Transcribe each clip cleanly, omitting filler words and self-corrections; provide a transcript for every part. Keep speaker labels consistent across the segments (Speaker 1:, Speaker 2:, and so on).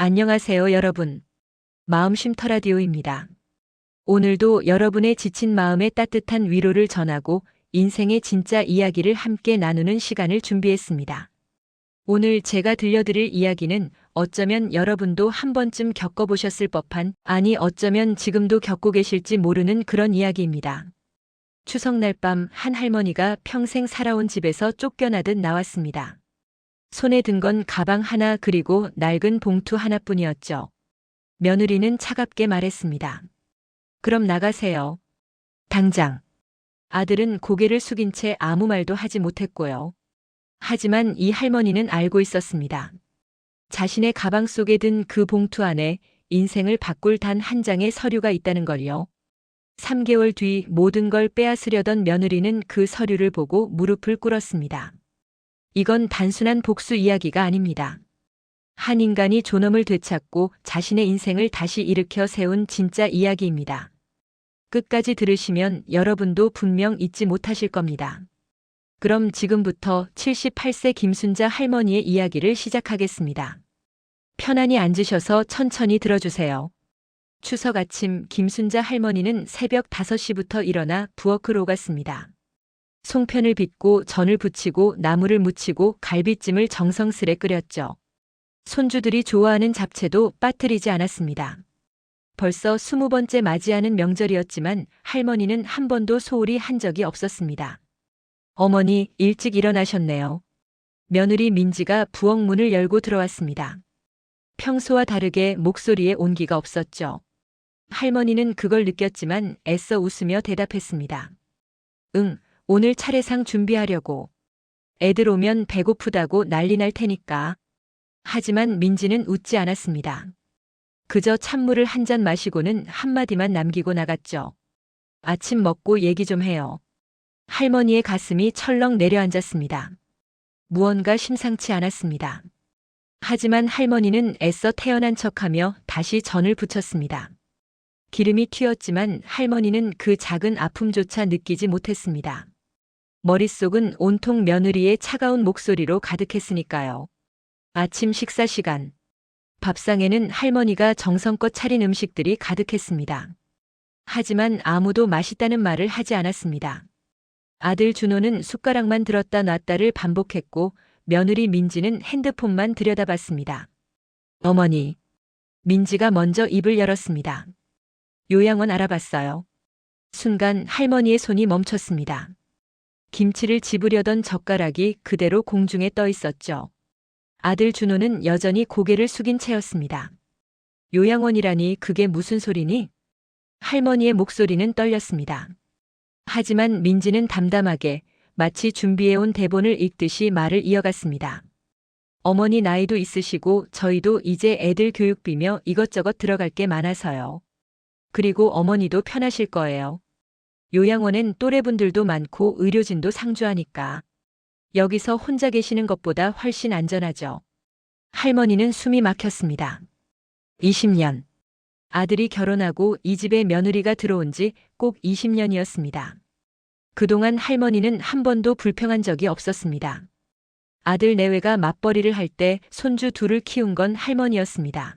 Speaker 1: 안녕하세요, 여러분. 마음쉼터 라디오입니다. 오늘도 여러분의 지친 마음에 따뜻한 위로를 전하고 인생의 진짜 이야기를 함께 나누는 시간을 준비했습니다. 오늘 제가 들려드릴 이야기는 어쩌면 여러분도 한 번쯤 겪어보셨을 법한, 아니 어쩌면 지금도 겪고 계실지 모르는 그런 이야기입니다. 추석날 밤 한 할머니가 평생 살아온 집에서 쫓겨나듯 나왔습니다. 손에 든 건 가방 하나 그리고 낡은 봉투 하나뿐이었죠. 며느리는 차갑게 말했습니다. 그럼 나가세요. 당장. 아들은 고개를 숙인 채 아무 말도 하지 못했고요. 하지만 이 할머니는 알고 있었습니다. 자신의 가방 속에 든 그 봉투 안에 인생을 바꿀 단 한 장의 서류가 있다는 걸요. 3개월 뒤 모든 걸 빼앗으려던 며느리는 그 서류를 보고 무릎을 꿇었습니다. 이건 단순한 복수 이야기가 아닙니다. 한 인간이 존엄을 되찾고 자신의 인생을 다시 일으켜 세운 진짜 이야기입니다. 끝까지 들으시면 여러분도 분명 잊지 못하실 겁니다. 그럼 지금부터 78세 김순자 할머니의 이야기를 시작하겠습니다. 편안히 앉으셔서 천천히 들어주세요. 추석 아침 김순자 할머니는 새벽 5시부터 일어나 부엌으로 갔습니다. 송편을 빚고 전을 부치고 나물을 무치고 갈비찜을 정성스레 끓였죠. 손주들이 좋아하는 잡채도 빠뜨리지 않았습니다. 벌써 20번째 맞이하는 명절이었지만 할머니는 한 번도 소홀히 한 적이 없었습니다. 어머니, 일찍 일어나셨네요. 며느리 민지가 부엌 문을 열고 들어왔습니다. 평소와 다르게 목소리에 온기가 없었죠. 할머니는 그걸 느꼈지만 애써 웃으며 대답했습니다. 응, 오늘 차례상 준비하려고. 애들 오면 배고프다고 난리 날 테니까. 하지만 민지는 웃지 않았습니다. 그저 찬물을 한 잔 마시고는 한마디만 남기고 나갔죠. 아침 먹고 얘기 좀 해요. 할머니의 가슴이 철렁 내려앉았습니다. 무언가 심상치 않았습니다. 하지만 할머니는 애써 태어난 척하며 다시 전을 부쳤습니다. 기름이 튀었지만 할머니는 그 작은 아픔조차 느끼지 못했습니다. 머릿속은 온통 며느리의 차가운 목소리로 가득했으니까요. 아침 식사 시간. 밥상에는 할머니가 정성껏 차린 음식들이 가득했습니다. 하지만 아무도 맛있다는 말을 하지 않았습니다. 아들 준호는 숟가락만 들었다 놨다를 반복했고 며느리 민지는 핸드폰만 들여다봤습니다. 어머니. 민지가 먼저 입을 열었습니다. 요양원 알아봤어요. 순간 할머니의 손이 멈췄습니다. 김치를 집으려던 젓가락이 그대로 공중에 떠 있었죠. 아들 준호는 여전히 고개를 숙인 채였습니다. 요양원이라니 그게 무슨 소리니? 할머니의 목소리는 떨렸습니다. 하지만 민지는 담담하게 마치 준비해온 대본을 읽듯이 말을 이어갔습니다. 어머니 나이도 있으시고 저희도 이제 애들 교육비며 이것저것 들어갈 게 많아서요. 그리고 어머니도 편하실 거예요. 요양원엔 또래분들도 많고 의료진도 상주하니까. 여기서 혼자 계시는 것보다 훨씬 안전하죠. 할머니는 숨이 막혔습니다. 20년. 아들이 결혼하고 이 집에 며느리가 들어온 지 꼭 20년이었습니다. 그동안 할머니는 한 번도 불평한 적이 없었습니다. 아들 내외가 맞벌이를 할 때 손주 둘을 키운 건 할머니였습니다.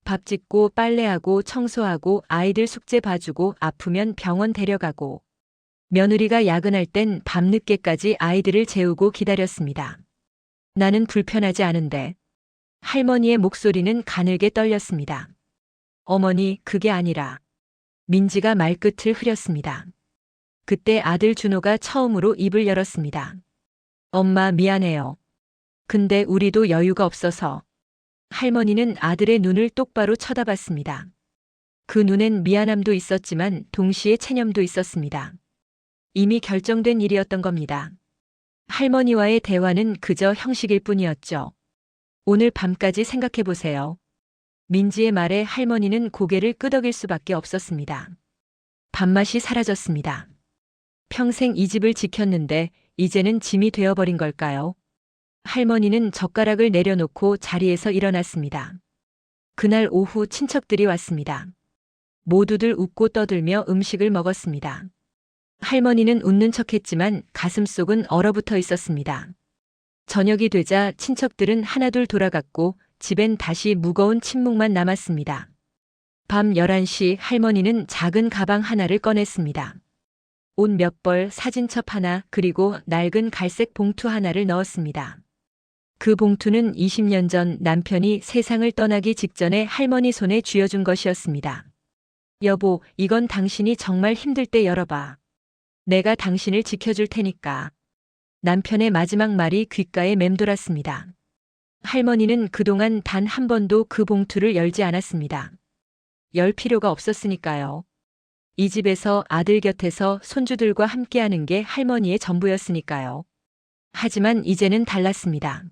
Speaker 1: 밥 짓고 빨래하고 청소하고 아이들 숙제 봐주고 아프면 병원 데려가고 며느리가 야근할 땐 밤늦게까지 아이들을 재우고 기다렸습니다. 나는 불편하지 않은데. 할머니의 목소리는 가늘게 떨렸습니다. 어머니, 그게 아니라. 민지가 말끝을 흐렸습니다. 그때 아들 준호가 처음으로 입을 열었습니다. 엄마 미안해요. 근데 우리도 여유가 없어서. 할머니는 아들의 눈을 똑바로 쳐다봤습니다. 그 눈엔 미안함도 있었지만 동시에 체념도 있었습니다. 이미 결정된 일이었던 겁니다. 할머니와의 대화는 그저 형식일 뿐이었죠. 오늘 밤까지 생각해 보세요. 민지의 말에 할머니는 고개를 끄덕일 수밖에 없었습니다. 밥맛이 사라졌습니다. 평생 이 집을 지켰는데 이제는 짐이 되어버린 걸까요? 할머니는 젓가락을 내려놓고 자리에서 일어났습니다. 그날 오후 친척들이 왔습니다. 모두들 웃고 떠들며 음식을 먹었습니다. 할머니는 웃는 척했지만 가슴속은 얼어붙어 있었습니다. 저녁이 되자 친척들은 하나둘 돌아갔고 집엔 다시 무거운 침묵만 남았습니다. 밤 11시 할머니는 작은 가방 하나를 꺼냈습니다. 옷 몇 벌, 사진첩 하나, 그리고 낡은 갈색 봉투 하나를 넣었습니다. 그 봉투는 20년 전 남편이 세상을 떠나기 직전에 할머니 손에 쥐어준 것이었습니다. 여보, 이건 당신이 정말 힘들 때 열어봐. 내가 당신을 지켜줄 테니까. 남편의 마지막 말이 귓가에 맴돌았습니다. 할머니는 그동안 단 한 번도 그 봉투를 열지 않았습니다. 열 필요가 없었으니까요. 이 집에서 아들 곁에서 손주들과 함께하는 게 할머니의 전부였으니까요. 하지만 이제는 달랐습니다.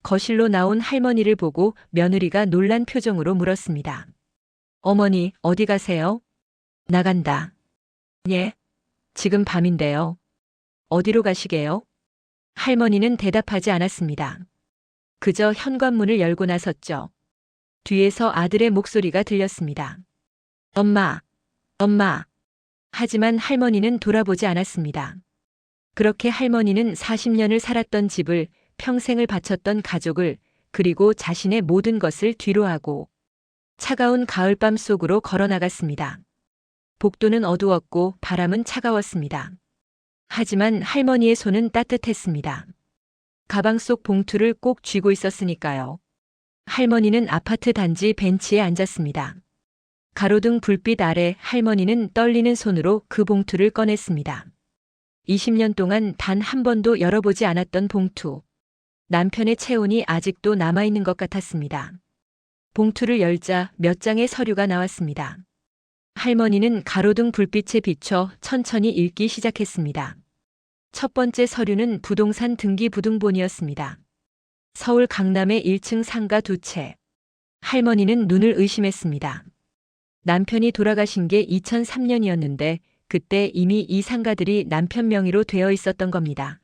Speaker 1: 거실로 나온 할머니를 보고 며느리가 놀란 표정으로 물었습니다. 어머니, 어디 가세요? 나간다. 예? 지금 밤인데요. 어디로 가시게요? 할머니는 대답하지 않았습니다. 그저 현관문을 열고 나섰죠. 뒤에서 아들의 목소리가 들렸습니다. 엄마, 엄마. 하지만 할머니는 돌아보지 않았습니다. 그렇게 할머니는 40년을 살았던 집을, 평생을 바쳤던 가족을, 그리고 자신의 모든 것을 뒤로하고 차가운 가을밤 속으로 걸어나갔습니다. 복도는 어두웠고 바람은 차가웠습니다. 하지만 할머니의 손은 따뜻했습니다. 가방 속 봉투를 꼭 쥐고 있었으니까요. 할머니는 아파트 단지 벤치에 앉았습니다. 가로등 불빛 아래 할머니는 떨리는 손으로 그 봉투를 꺼냈습니다. 20년 동안 단 한 번도 열어보지 않았던 봉투. 남편의 체온이 아직도 남아있는 것 같았습니다. 봉투를 열자 몇 장의 서류가 나왔습니다. 할머니는 가로등 불빛에 비춰 천천히 읽기 시작했습니다. 첫 번째 서류는 부동산 등기 부등본이었습니다. 서울 강남의 1층 상가 2채. 할머니는 눈을 의심했습니다. 남편이 돌아가신 게 2003년이었는데 그때 이미 이 상가들이 남편 명의로 되어 있었던 겁니다.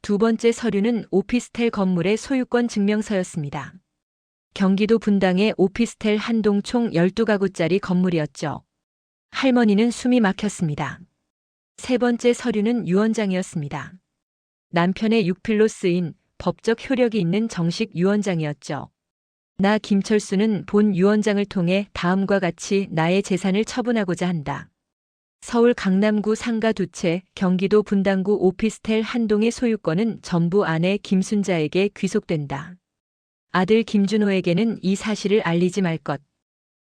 Speaker 1: 두 번째 서류는 오피스텔 건물의 소유권 증명서였습니다. 경기도 분당의 오피스텔 한 동 총 12가구짜리 건물이었죠. 할머니는 숨이 막혔습니다. 세 번째 서류는 유언장이었습니다. 남편의 육필로 쓰인 법적 효력이 있는 정식 유언장이었죠. 나 김철수는 본 유언장을 통해 다음과 같이 나의 재산을 처분하고자 한다. 서울 강남구 상가 2채, 경기도 분당구 오피스텔 한 동의 소유권은 전부 아내 김순자에게 귀속된다. 아들 김준호에게는 이 사실을 알리지 말 것.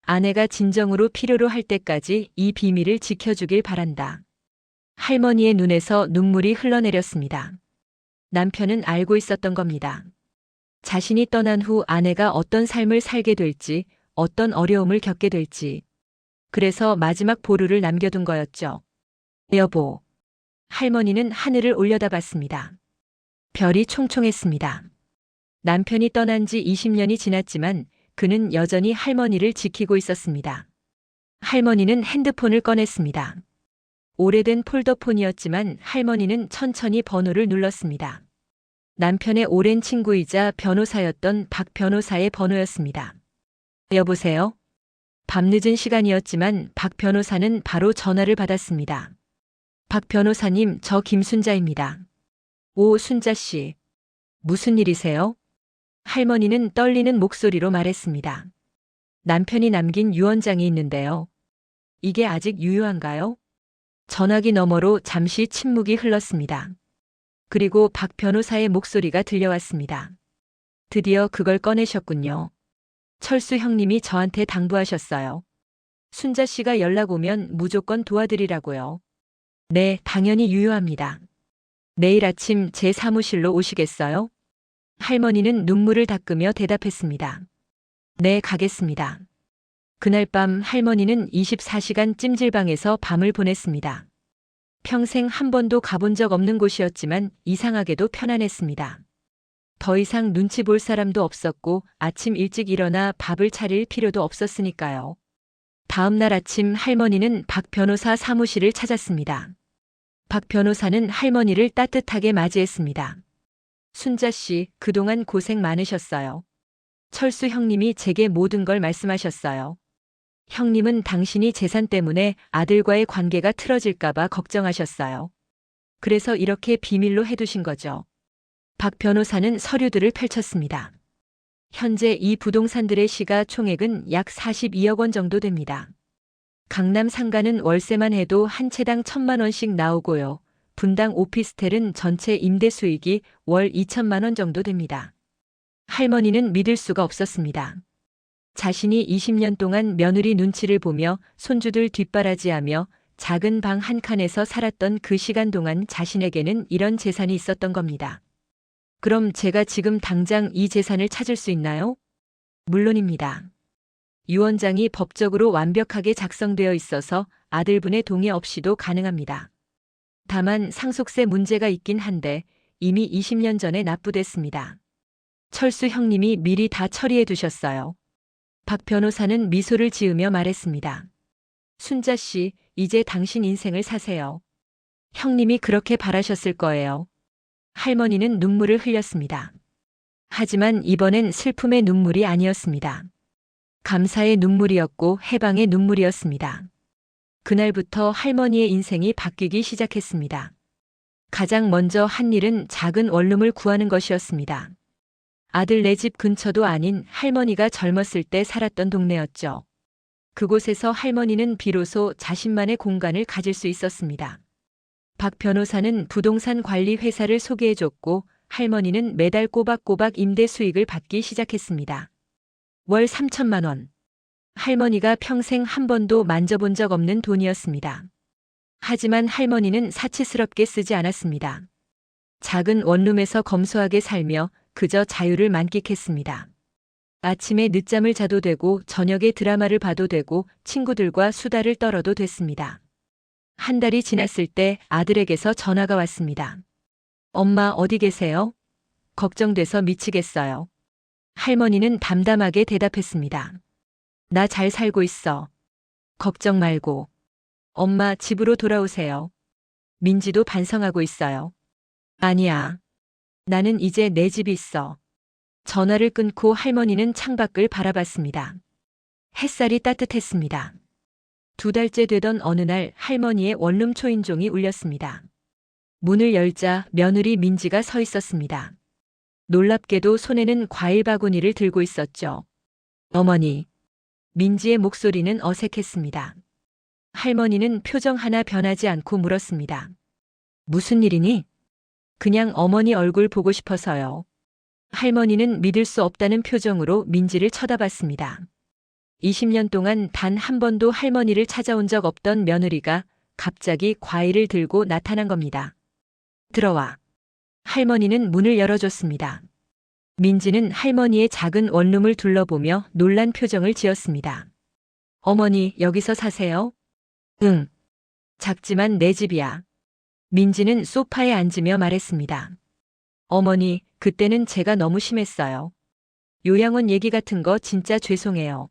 Speaker 1: 아내가 진정으로 필요로 할 때까지 이 비밀을 지켜주길 바란다. 할머니의 눈에서 눈물이 흘러내렸습니다. 남편은 알고 있었던 겁니다. 자신이 떠난 후 아내가 어떤 삶을 살게 될지, 어떤 어려움을 겪게 될지. 그래서 마지막 보루를 남겨둔 거였죠. 여보. 할머니는 하늘을 올려다봤습니다. 별이 총총했습니다. 남편이 떠난 지 20년이 지났지만 그는 여전히 할머니를 지키고 있었습니다. 할머니는 핸드폰을 꺼냈습니다. 오래된 폴더폰이었지만 할머니는 천천히 번호를 눌렀습니다. 남편의 오랜 친구이자 변호사였던 박 변호사의 번호였습니다. 여보세요? 밤늦은 시간이었지만 박 변호사는 바로 전화를 받았습니다. 박 변호사님, 저 김순자입니다. 오, 순자 씨. 무슨 일이세요? 할머니는 떨리는 목소리로 말했습니다. 남편이 남긴 유언장이 있는데요. 이게 아직 유효한가요? 전화기 너머로 잠시 침묵이 흘렀습니다. 그리고 박 변호사의 목소리가 들려왔습니다. 드디어 그걸 꺼내셨군요. 철수 형님이 저한테 당부하셨어요. 순자 씨가 연락 오면 무조건 도와드리라고요. 네, 당연히 유효합니다. 내일 아침 제 사무실로 오시겠어요? 할머니는 눈물을 닦으며 대답했습니다. 네, 가겠습니다. 그날 밤 할머니는 24시간 찜질방에서 밤을 보냈습니다. 평생 한 번도 가본 적 없는 곳이었지만 이상하게도 편안했습니다. 더 이상 눈치 볼 사람도 없었고 아침 일찍 일어나 밥을 차릴 필요도 없었으니까요. 다음 날 아침 할머니는 박 변호사 사무실을 찾았습니다. 박 변호사는 할머니를 따뜻하게 맞이했습니다. 순자 씨, 그동안 고생 많으셨어요. 철수 형님이 제게 모든 걸 말씀하셨어요. 형님은 당신이 재산 때문에 아들과의 관계가 틀어질까봐 걱정하셨어요. 그래서 이렇게 비밀로 해두신 거죠. 박 변호사는 서류들을 펼쳤습니다. 현재 이 부동산들의 시가총액은 약 42억 원 정도 됩니다. 강남 상가는 월세만 해도 한 채당 1,000만 원씩 나오고요. 분당 오피스텔은 전체 임대 수익이 월 2천만 원 정도 됩니다. 할머니는 믿을 수가 없었습니다. 자신이 20년 동안 며느리 눈치를 보며 손주들 뒷바라지하며 작은 방 한 칸에서 살았던 그 시간 동안 자신에게는 이런 재산이 있었던 겁니다. 그럼 제가 지금 당장 이 재산을 찾을 수 있나요? 물론입니다. 유언장이 법적으로 완벽하게 작성되어 있어서 아들분의 동의 없이도 가능합니다. 다만 상속세 문제가 있긴 한데 이미 20년 전에 납부됐습니다. 철수 형님이 미리 다 처리해 두셨어요. 박 변호사는 미소를 지으며 말했습니다. 순자 씨, 이제 당신 인생을 사세요. 형님이 그렇게 바라셨을 거예요. 할머니는 눈물을 흘렸습니다. 하지만 이번엔 슬픔의 눈물이 아니었습니다. 감사의 눈물이었고 해방의 눈물이었습니다. 그날부터 할머니의 인생이 바뀌기 시작했습니다. 가장 먼저 한 일은 작은 원룸을 구하는 것이었습니다. 아들네 집 근처도 아닌 할머니가 젊었을 때 살았던 동네였죠. 그곳에서 할머니는 비로소 자신만의 공간을 가질 수 있었습니다. 박 변호사는 부동산 관리 회사를 소개해줬고 할머니는 매달 꼬박꼬박 임대 수익을 받기 시작했습니다. 월 3천만 원. 할머니가 평생 한 번도 만져본 적 없는 돈이었습니다. 하지만 할머니는 사치스럽게 쓰지 않았습니다. 작은 원룸에서 검소하게 살며 그저 자유를 만끽했습니다. 아침에 늦잠을 자도 되고 저녁에 드라마를 봐도 되고 친구들과 수다를 떨어도 됐습니다. 한 달이 지났을 때 아들에게서 전화가 왔습니다. 엄마 어디 계세요? 걱정돼서 미치겠어요. 할머니는 담담하게 대답했습니다. 나 잘 살고 있어. 걱정 말고. 엄마 집으로 돌아오세요. 민지도 반성하고 있어요. 아니야. 나는 이제 내 집이 있어. 전화를 끊고 할머니는 창밖을 바라봤습니다. 햇살이 따뜻했습니다. 2달째 되던 어느 날 할머니의 원룸 초인종이 울렸습니다. 문을 열자 며느리 민지가 서 있었습니다. 놀랍게도 손에는 과일 바구니를 들고 있었죠. 어머니. 민지의 목소리는 어색했습니다. 할머니는 표정 하나 변하지 않고 물었습니다. 무슨 일이니? 그냥 어머니 얼굴 보고 싶어서요. 할머니는 믿을 수 없다는 표정으로 민지를 쳐다봤습니다. 20년 동안 단 한 번도 할머니를 찾아온 적 없던 며느리가 갑자기 과일을 들고 나타난 겁니다. 들어와. 할머니는 문을 열어줬습니다. 민지는 할머니의 작은 원룸을 둘러보며 놀란 표정을 지었습니다. 어머니, 여기서 사세요? 응. 작지만 내 집이야. 민지는 소파에 앉으며 말했습니다. 어머니, 그때는 제가 너무 심했어요. 요양원 얘기 같은 거 진짜 죄송해요.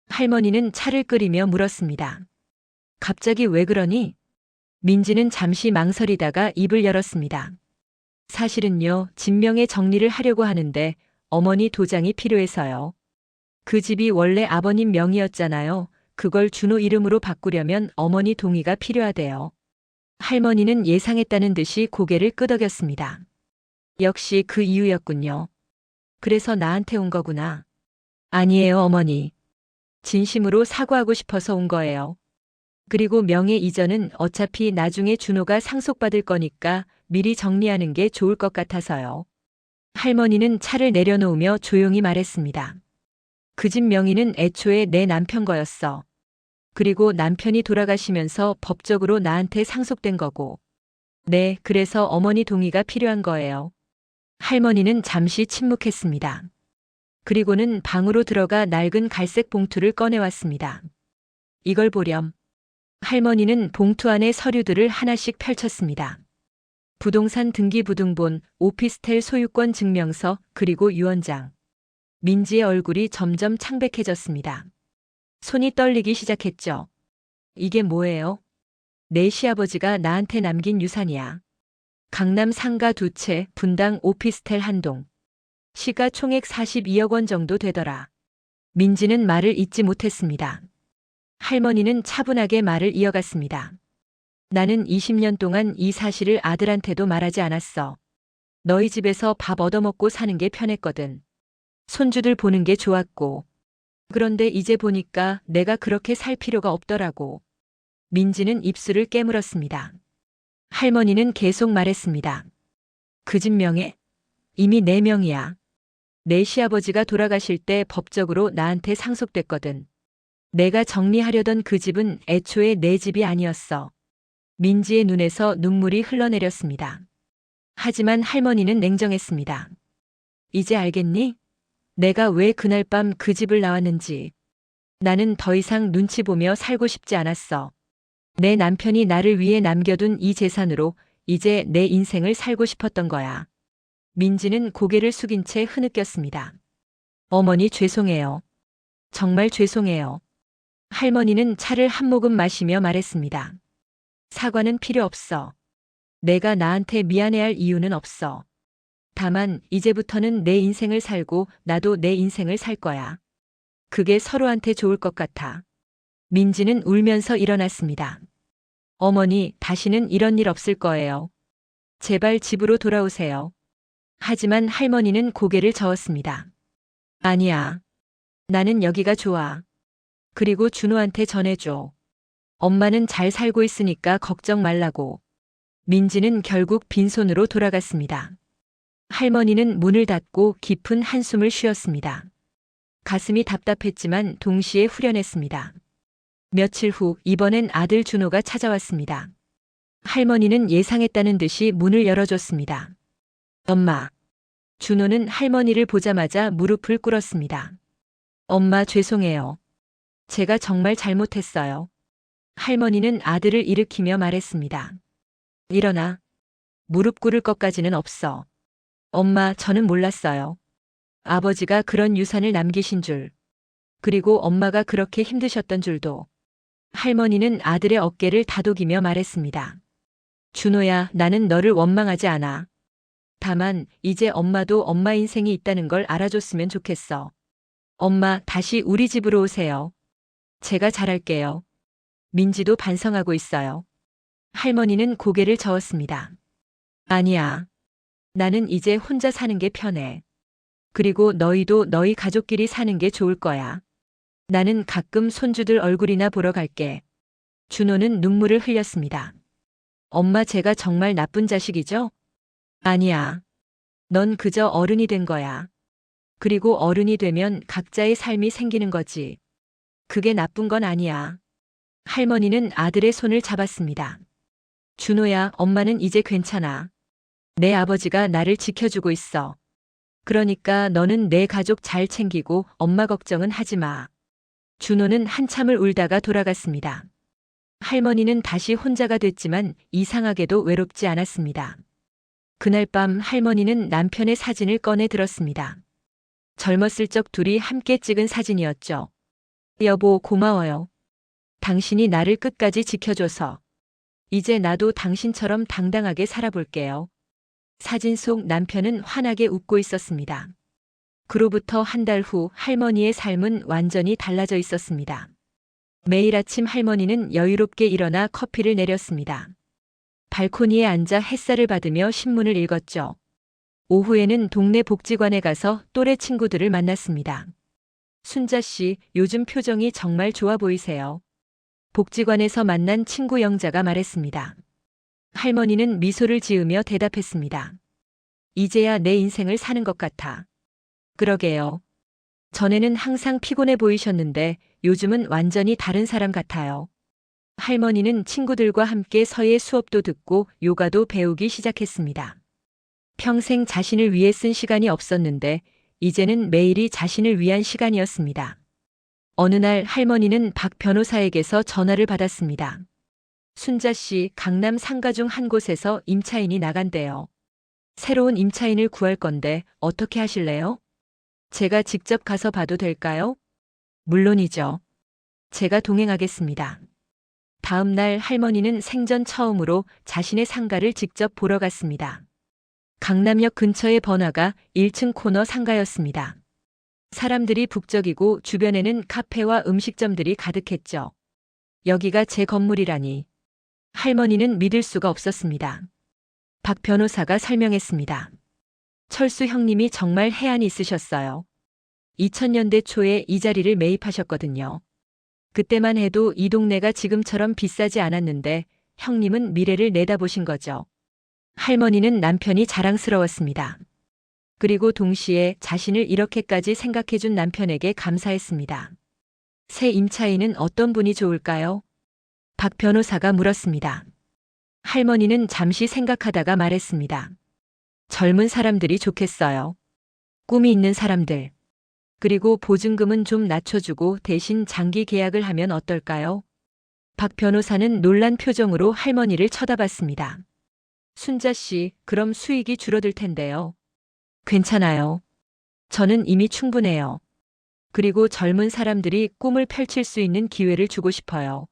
Speaker 1: 할머니는 차를 끓이며 물었습니다. 갑자기 왜 그러니? 민지는 잠시 망설이다가 입을 열었습니다. 사실은요, 진명의 정리를 하려고 하는데 어머니 도장이 필요해서요. 그 집이 원래 아버님 명의였잖아요. 그걸 준호 이름으로 바꾸려면 어머니 동의가 필요하대요. 할머니는 예상했다는 듯이 고개를 끄덕였습니다. 역시 그 이유였군요. 그래서 나한테 온 거구나. 아니에요, 어머니. 진심으로 사과하고 싶어서 온 거예요. 그리고 명예 이전은 어차피 나중에 준호가 상속받을 거니까 미리 정리하는 게 좋을 것 같아서요. 할머니는 차를 내려놓으며 조용히 말했습니다. 그 집 명의는 애초에 내 남편 거였어. 그리고 남편이 돌아가시면서 법적으로 나한테 상속된 거고. 네, 그래서 어머니 동의가 필요한 거예요. 할머니는 잠시 침묵했습니다. 그리고는 방으로 들어가 낡은 갈색 봉투를 꺼내왔습니다. 이걸 보렴. 할머니는 봉투 안에 서류들을 하나씩 펼쳤습니다. 부동산 등기부등본, 오피스텔 소유권 증명서, 그리고 유언장. 민지의 얼굴이 점점 창백해졌습니다. 손이 떨리기 시작했죠. 이게 뭐예요? 내 시아버지가 나한테 남긴 유산이야. 강남 상가 2채, 분당 오피스텔 1동. 시가 총액 42억 원 정도 되더라. 민지는 말을 잇지 못했습니다. 할머니는 차분하게 말을 이어갔습니다. 나는 20년 동안 이 사실을 아들한테도 말하지 않았어. 너희 집에서 밥 얻어먹고 사는 게 편했거든. 손주들 보는 게 좋았고. 그런데 이제 보니까 내가 그렇게 살 필요가 없더라고. 민지는 입술을 깨물었습니다. 할머니는 계속 말했습니다. 그 집 명예? 이미 내 명이야. 내 시아버지가 돌아가실 때 법적으로 나한테 상속됐거든. 내가 정리하려던 그 집은 애초에 내 집이 아니었어. 민지의 눈에서 눈물이 흘러내렸습니다. 하지만 할머니는 냉정했습니다. 이제 알겠니? 내가 왜 그날 밤 그 집을 나왔는지. 나는 더 이상 눈치 보며 살고 싶지 않았어. 내 남편이 나를 위해 남겨둔 이 재산으로 이제 내 인생을 살고 싶었던 거야. 민지는 고개를 숙인 채 흐느꼈습니다. 어머니 죄송해요. 정말 죄송해요. 할머니는 차를 한 모금 마시며 말했습니다. 사과는 필요 없어. 내가 나한테 미안해할 이유는 없어. 다만 이제부터는 내 인생을 살고 나도 내 인생을 살 거야. 그게 서로한테 좋을 것 같아. 민지는 울면서 일어났습니다. 어머니, 다시는 이런 일 없을 거예요. 제발 집으로 돌아오세요. 하지만 할머니는 고개를 저었습니다. 아니야. 나는 여기가 좋아. 그리고 준호한테 전해줘. 엄마는 잘 살고 있으니까 걱정 말라고. 민지는 결국 빈손으로 돌아갔습니다. 할머니는 문을 닫고 깊은 한숨을 쉬었습니다. 가슴이 답답했지만 동시에 후련했습니다. 며칠 후 이번엔 아들 준호가 찾아왔습니다. 할머니는 예상했다는 듯이 문을 열어줬습니다. 엄마. 준호는 할머니를 보자마자 무릎을 꿇었습니다. 엄마 죄송해요. 제가 정말 잘못했어요. 할머니는 아들을 일으키며 말했습니다. 일어나. 무릎 꿇을 것까지는 없어. 엄마, 저는 몰랐어요. 아버지가 그런 유산을 남기신 줄. 그리고 엄마가 그렇게 힘드셨던 줄도. 할머니는 아들의 어깨를 다독이며 말했습니다. 준호야, 나는 너를 원망하지 않아. 다만 이제 엄마도 엄마 인생이 있다는 걸 알아줬으면 좋겠어. 엄마, 다시 우리 집으로 오세요. 제가 잘할게요. 민지도 반성하고 있어요. 할머니는 고개를 저었습니다. 아니야. 나는 이제 혼자 사는 게 편해. 그리고 너희도 너희 가족끼리 사는 게 좋을 거야. 나는 가끔 손주들 얼굴이나 보러 갈게. 준호는 눈물을 흘렸습니다. 엄마, 제가 정말 나쁜 자식이죠? 아니야. 넌 그저 어른이 된 거야. 그리고 어른이 되면 각자의 삶이 생기는 거지. 그게 나쁜 건 아니야. 할머니는 아들의 손을 잡았습니다. 준호야, 엄마는 이제 괜찮아. 내 아버지가 나를 지켜주고 있어. 그러니까 너는 내 가족 잘 챙기고 엄마 걱정은 하지 마. 준호는 한참을 울다가 돌아갔습니다. 할머니는 다시 혼자가 됐지만 이상하게도 외롭지 않았습니다. 그날 밤 할머니는 남편의 사진을 꺼내 들었습니다. 젊었을 적 둘이 함께 찍은 사진이었죠. 여보, 고마워요. 당신이 나를 끝까지 지켜줘서. 이제 나도 당신처럼 당당하게 살아볼게요. 사진 속 남편은 환하게 웃고 있었습니다. 그로부터 한 달 후 할머니의 삶은 완전히 달라져 있었습니다. 매일 아침 할머니는 여유롭게 일어나 커피를 내렸습니다. 발코니에 앉아 햇살을 받으며 신문을 읽었죠. 오후에는 동네 복지관에 가서 또래 친구들을 만났습니다. 순자 씨, 요즘 표정이 정말 좋아 보이세요. 복지관에서 만난 친구 영자가 말했습니다. 할머니는 미소를 지으며 대답했습니다. 이제야 내 인생을 사는 것 같아. 그러게요. 전에는 항상 피곤해 보이셨는데 요즘은 완전히 다른 사람 같아요. 할머니는 친구들과 함께 서예 수업도 듣고 요가도 배우기 시작했습니다. 평생 자신을 위해 쓴 시간이 없었는데 이제는 매일이 자신을 위한 시간이었습니다. 어느 날 할머니는 박 변호사에게서 전화를 받았습니다. 순자 씨, 강남 상가 중 한 곳에서 임차인이 나간대요. 새로운 임차인을 구할 건데 어떻게 하실래요? 제가 직접 가서 봐도 될까요? 물론이죠. 제가 동행하겠습니다. 다음 날 할머니는 생전 처음으로 자신의 상가를 직접 보러 갔습니다. 강남역 근처의 번화가 1층 코너 상가였습니다. 사람들이 북적이고 주변에는 카페와 음식점들이 가득했죠. 여기가 제 건물이라니. 할머니는 믿을 수가 없었습니다. 박 변호사가 설명했습니다. 철수 형님이 정말 해안이 있으셨어요. 2000년대 초에 이 자리를 매입하셨거든요. 그때만 해도 이 동네가 지금처럼 비싸지 않았는데 형님은 미래를 내다보신 거죠. 할머니는 남편이 자랑스러웠습니다. 그리고 동시에 자신을 이렇게까지 생각해준 남편에게 감사했습니다. 새 임차인은 어떤 분이 좋을까요? 박 변호사가 물었습니다. 할머니는 잠시 생각하다가 말했습니다. 젊은 사람들이 좋겠어요. 꿈이 있는 사람들. 그리고 보증금은 좀 낮춰주고 대신 장기 계약을 하면 어떨까요? 박 변호사는 놀란 표정으로 할머니를 쳐다봤습니다. 순자 씨, 그럼 수익이 줄어들 텐데요. 괜찮아요. 저는 이미 충분해요. 그리고 젊은 사람들이 꿈을 펼칠 수 있는 기회를 주고 싶어요.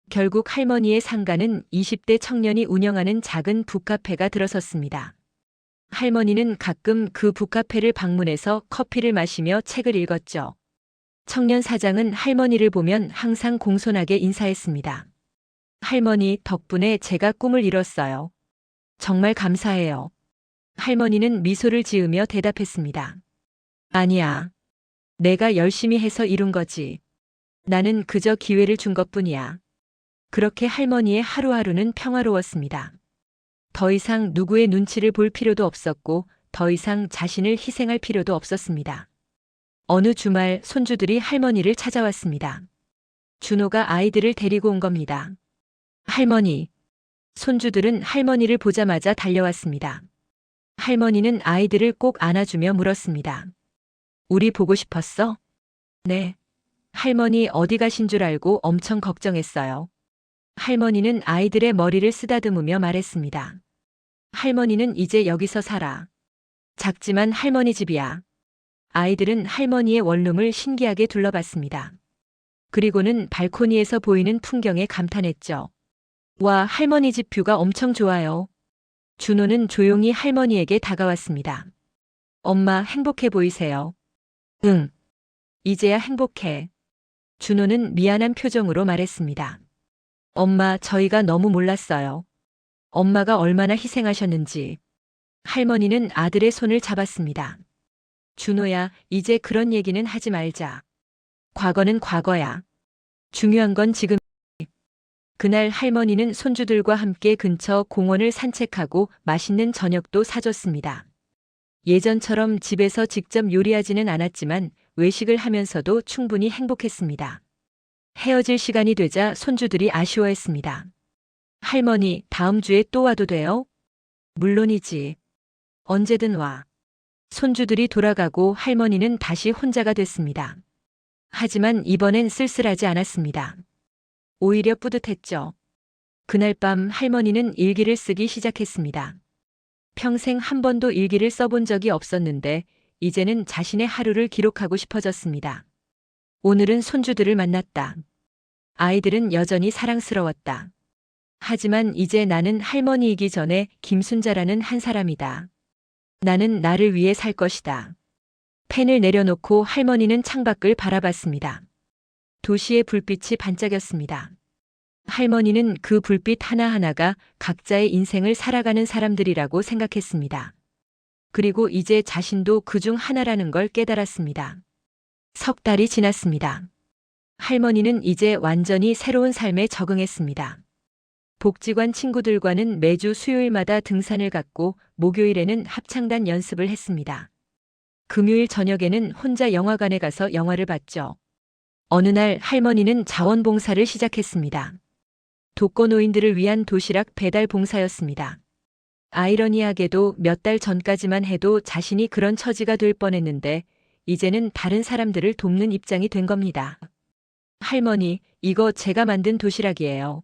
Speaker 1: 결국 할머니의 상가는 20대 청년이 운영하는 작은 북카페가 들어섰습니다. 할머니는 가끔 그 북카페를 방문해서 커피를 마시며 책을 읽었죠. 청년 사장은 할머니를 보면 항상 공손하게 인사했습니다. 할머니 덕분에 제가 꿈을 이뤘어요. 정말 감사해요. 할머니는 미소를 지으며 대답했습니다. 아니야. 내가 열심히 해서 이룬 거지. 나는 그저 기회를 준 것뿐이야. 그렇게 할머니의 하루하루는 평화로웠습니다. 더 이상 누구의 눈치를 볼 필요도 없었고 더 이상 자신을 희생할 필요도 없었습니다. 어느 주말 손주들이 할머니를 찾아왔습니다. 준호가 아이들을 데리고 온 겁니다. 할머니. 손주들은 할머니를 보자마자 달려왔습니다. 할머니는 아이들을 꼭 안아주며 물었습니다. 우리 보고 싶었어? 네. 할머니 어디 가신 줄 알고 엄청 걱정했어요. 할머니는 아이들의 머리를 쓰다듬으며 말했습니다. 할머니는 이제 여기서 살아. 작지만 할머니 집이야. 아이들은 할머니의 원룸을 신기하게 둘러봤습니다. 그리고는 발코니에서 보이는 풍경에 감탄했죠. 와, 할머니 집 뷰가 엄청 좋아요. 준호는 조용히 할머니에게 다가왔습니다. 엄마 행복해 보이세요. 응. 이제야 행복해. 준호는 미안한 표정으로 말했습니다. 엄마, 저희가 너무 몰랐어요. 엄마가 얼마나 희생하셨는지. 할머니는 아들의 손을 잡았습니다. 준호야, 이제 그런 얘기는 하지 말자. 과거는 과거야. 중요한 건 지금. 그날 할머니는 손주들과 함께 근처 공원을 산책하고 맛있는 저녁도 사줬습니다. 예전처럼 집에서 직접 요리하지는 않았지만 외식을 하면서도 충분히 행복했습니다. 헤어질 시간이 되자 손주들이 아쉬워했습니다. 할머니, 다음 주에 또 와도 돼요? 물론이지. 언제든 와. 손주들이 돌아가고 할머니는 다시 혼자가 됐습니다. 하지만 이번엔 쓸쓸하지 않았습니다. 오히려 뿌듯했죠. 그날 밤 할머니는 일기를 쓰기 시작했습니다. 평생 한 번도 일기를 써본 적이 없었는데 이제는 자신의 하루를 기록하고 싶어졌습니다. 오늘은 손주들을 만났다. 아이들은 여전히 사랑스러웠다. 하지만 이제 나는 할머니이기 전에 김순자라는 한 사람이다. 나는 나를 위해 살 것이다. 펜을 내려놓고 할머니는 창밖을 바라봤습니다. 도시의 불빛이 반짝였습니다. 할머니는 그 불빛 하나하나가 각자의 인생을 살아가는 사람들이라고 생각했습니다. 그리고 이제 자신도 그중 하나라는 걸 깨달았습니다. 석 달이 지났습니다. 할머니는 이제 완전히 새로운 삶에 적응했습니다. 복지관 친구들과는 매주 수요일마다 등산을 갔고 목요일에는 합창단 연습을 했습니다. 금요일 저녁에는 혼자 영화관에 가서 영화를 봤죠. 어느 날 할머니는 자원봉사를 시작했습니다. 독거노인들을 위한 도시락 배달 봉사였습니다. 아이러니하게도 몇 달 전까지만 해도 자신이 그런 처지가 될 뻔했는데 이제는 다른 사람들을 돕는 입장이 된 겁니다. 할머니, 이거 제가 만든 도시락이에요.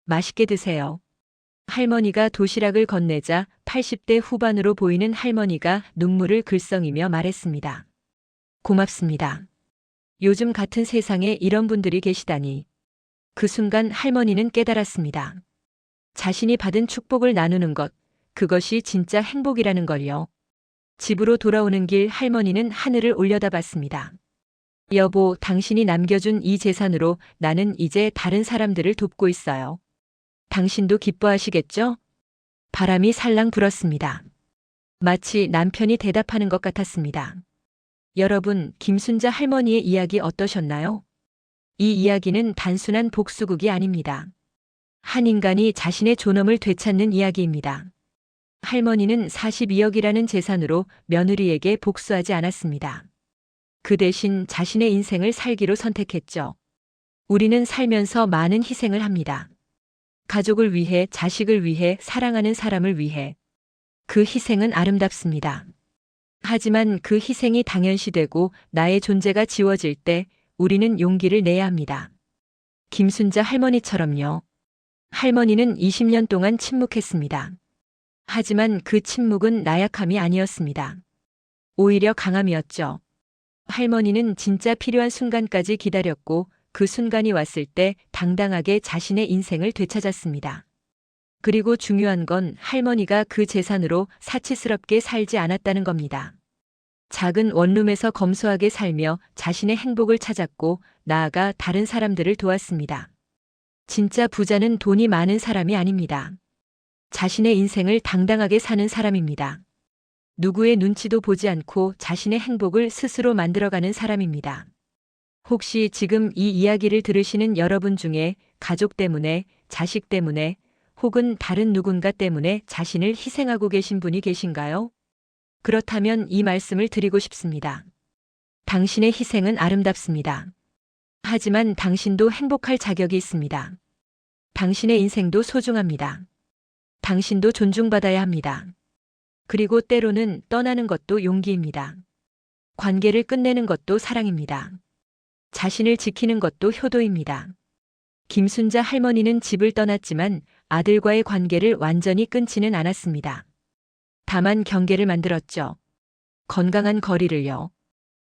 Speaker 1: 맛있게 드세요. 할머니가 도시락을 건네자 80대 후반으로 보이는 할머니가 눈물을 글썽이며 말했습니다. 고맙습니다. 요즘 같은 세상에 이런 분들이 계시다니. 그 순간 할머니는 깨달았습니다. 자신이 받은 축복을 나누는 것, 그것이 진짜 행복이라는 걸요. 집으로 돌아오는 길 할머니는 하늘을 올려다봤습니다. 여보, 당신이 남겨준 이 재산으로 나는 이제 다른 사람들을 돕고 있어요. 당신도 기뻐하시겠죠? 바람이 살랑 불었습니다. 마치 남편이 대답하는 것 같았습니다. 여러분, 김순자 할머니의 이야기 어떠셨나요? 이 이야기는 단순한 복수극이 아닙니다. 한 인간이 자신의 존엄을 되찾는 이야기입니다. 할머니는 42억이라는 재산으로 며느리에게 복수하지 않았습니다. 그 대신 자신의 인생을 살기로 선택했죠. 우리는 살면서 많은 희생을 합니다. 가족을 위해, 자식을 위해, 사랑하는 사람을 위해. 그 희생은 아름답습니다. 하지만 그 희생이 당연시되고 나의 존재가 지워질 때 우리는 용기를 내야 합니다. 김순자 할머니처럼요. 할머니는 20년 동안 침묵했습니다. 하지만 그 침묵은 나약함이 아니었습니다. 오히려 강함이었죠. 할머니는 진짜 필요한 순간까지 기다렸고 그 순간이 왔을 때 당당하게 자신의 인생을 되찾았습니다. 그리고 중요한 건 할머니가 그 재산으로 사치스럽게 살지 않았다는 겁니다. 작은 원룸에서 검소하게 살며 자신의 행복을 찾았고 나아가 다른 사람들을 도왔습니다. 진짜 부자는 돈이 많은 사람이 아닙니다. 자신의 인생을 당당하게 사는 사람입니다. 누구의 눈치도 보지 않고 자신의 행복을 스스로 만들어가는 사람입니다. 혹시 지금 이 이야기를 들으시는 여러분 중에 가족 때문에, 자식 때문에, 혹은 다른 누군가 때문에 자신을 희생하고 계신 분이 계신가요? 그렇다면 이 말씀을 드리고 싶습니다. 당신의 희생은 아름답습니다. 하지만 당신도 행복할 자격이 있습니다. 당신의 인생도 소중합니다. 당신도 존중받아야 합니다. 그리고 때로는 떠나는 것도 용기입니다. 관계를 끝내는 것도 사랑입니다. 자신을 지키는 것도 효도입니다. 김순자 할머니는 집을 떠났지만 아들과의 관계를 완전히 끊지는 않았습니다. 다만 경계를 만들었죠. 건강한 거리를요.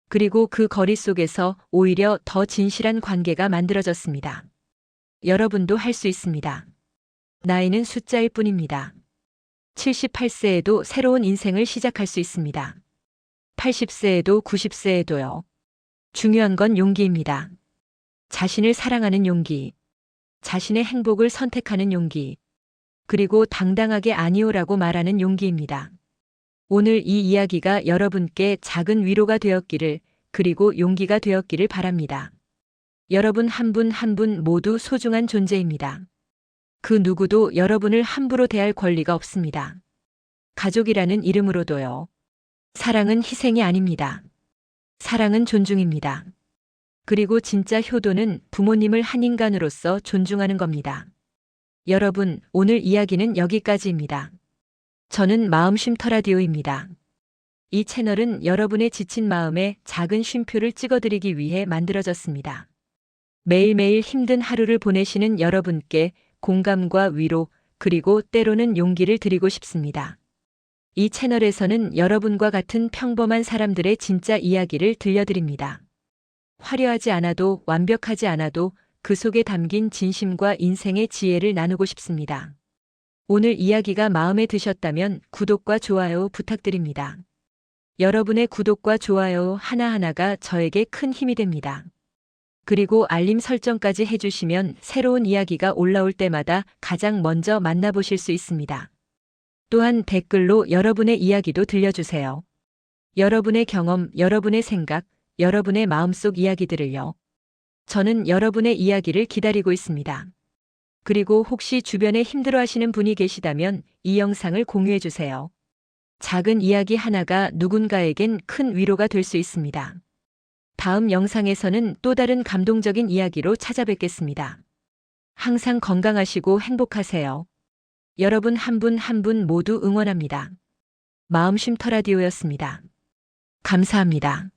Speaker 1: 그리고 그 거리 속에서 오히려 더 진실한 관계가 만들어졌습니다. 여러분도 할 수 있습니다. 나이는 숫자일 뿐입니다. 78세에도 새로운 인생을 시작할 수 있습니다. 80세에도 90세에도요. 중요한 건 용기입니다. 자신을 사랑하는 용기, 자신의 행복을 선택하는 용기, 그리고 당당하게 아니오라고 말하는 용기입니다. 오늘 이 이야기가 여러분께 작은 위로가 되었기를, 그리고 용기가 되었기를 바랍니다. 여러분 한 분 한 분 모두 소중한 존재입니다. 그 누구도 여러분을 함부로 대할 권리가 없습니다. 가족이라는 이름으로도요. 사랑은 희생이 아닙니다. 사랑은 존중입니다. 그리고 진짜 효도는 부모님을 한 인간으로서 존중하는 겁니다. 여러분, 오늘 이야기는 여기까지입니다. 저는 마음쉼터 라디오입니다. 이 채널은 여러분의 지친 마음에 작은 쉼표를 찍어드리기 위해 만들어졌습니다. 매일매일 힘든 하루를 보내시는 여러분께 공감과 위로, 그리고 때로는 용기를 드리고 싶습니다. 이 채널에서는 여러분과 같은 평범한 사람들의 진짜 이야기를 들려드립니다. 화려하지 않아도, 완벽하지 않아도 그 속에 담긴 진심과 인생의 지혜를 나누고 싶습니다. 오늘 이야기가 마음에 드셨다면 구독과 좋아요 부탁드립니다. 여러분의 구독과 좋아요 하나하나가 저에게 큰 힘이 됩니다. 그리고 알림 설정까지 해주시면 새로운 이야기가 올라올 때마다 가장 먼저 만나보실 수 있습니다. 또한 댓글로 여러분의 이야기도 들려주세요. 여러분의 경험, 여러분의 생각, 여러분의 마음속 이야기들을요. 저는 여러분의 이야기를 기다리고 있습니다. 그리고 혹시 주변에 힘들어하시는 분이 계시다면 이 영상을 공유해주세요. 작은 이야기 하나가 누군가에겐 큰 위로가 될 수 있습니다. 다음 영상에서는 또 다른 감동적인 이야기로 찾아뵙겠습니다. 항상 건강하시고 행복하세요. 여러분 한 분 한 분 모두 응원합니다. 마음쉼터 라디오였습니다. 감사합니다.